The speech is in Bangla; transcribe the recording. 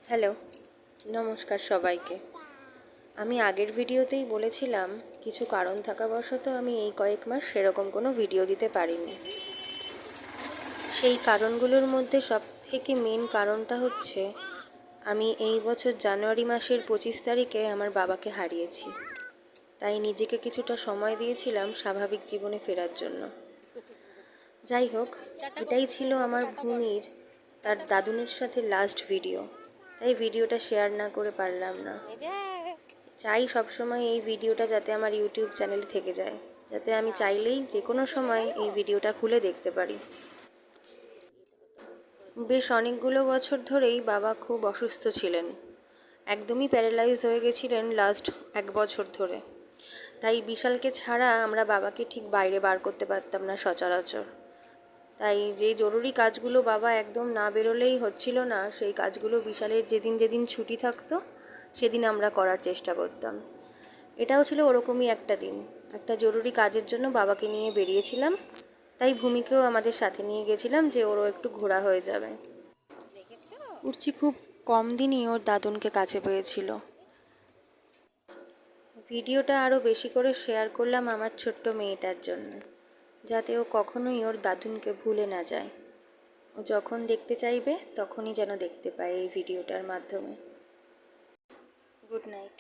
হ্যালো, নমস্কার সবাইকে। আমি আগের ভিডিওতেই বলেছিলাম কিছু কারণ থাকাবশত আমি এই কয়েক মাস সেরকম কোনো ভিডিও দিতে পারিনি। সেই কারণগুলোর মধ্যে সবথেকে মেন কারণটা হচ্ছে আমি এই বছর জানুয়ারি মাসের 25 তারিখে আমার বাবাকে হারিয়েছি। তাই নিজেকে কিছুটা সময় দিয়েছিলাম স্বাভাবিক জীবনে ফেরার জন্য। যাই হোক, এটাই ছিল আমার ভূমির তার দাদুনের সাথে লাস্ট ভিডিও, তাই ভিডিওটা শেয়ার না করে পারলাম না। চাই সবসময় এই ভিডিওটা যাতে আমার ইউটিউব চ্যানেলে থেকে যায়, যাতে আমি চাইলেই যে কোনো সময় এই ভিডিওটা খুলে দেখতে পারি। বেশ অনেকগুলো বছর ধরেই বাবা খুব অসুস্থ ছিলেন, একদমই প্যারালাইজ হয়ে গেছিলেন লাস্ট 1 বছর ধরে। তাই বিশালকে ছাড়া আমরা বাবাকে ঠিক বাইরে বার করতে পারতাম না সচরাচর। তাই যে জরুরি কাজগুলো বাবা একদম না বেরোলেই হচ্ছিল না, সেই কাজগুলো বিশালের যেদিন যেদিন ছুটি থাকতো সেদিন আমরা করার চেষ্টা করতাম। এটাও ছিল ওরকমই একটা দিন, একটা জরুরি কাজের জন্য বাবাকে নিয়ে বেরিয়েছিলাম। তাই ভূমিকেও আমাদের সাথে নিয়ে গেছিলাম যে ওরও একটু ঘোরা হয়ে যাবে। উঠছি খুব কম দিনই ওর দাদুনকে কাছে পেয়েছিল। ভিডিওটা আরও বেশি করে শেয়ার করলাম আমার ছোট্ট মেয়েটার জন্য, যাতে ও কখনোই ওর দাদুনকে ভুলে না যায়। ও যখন দেখতে চাইবে তখনই যেন দেখতে পায় এই ভিডিওটার মাধ্যমে। Good night.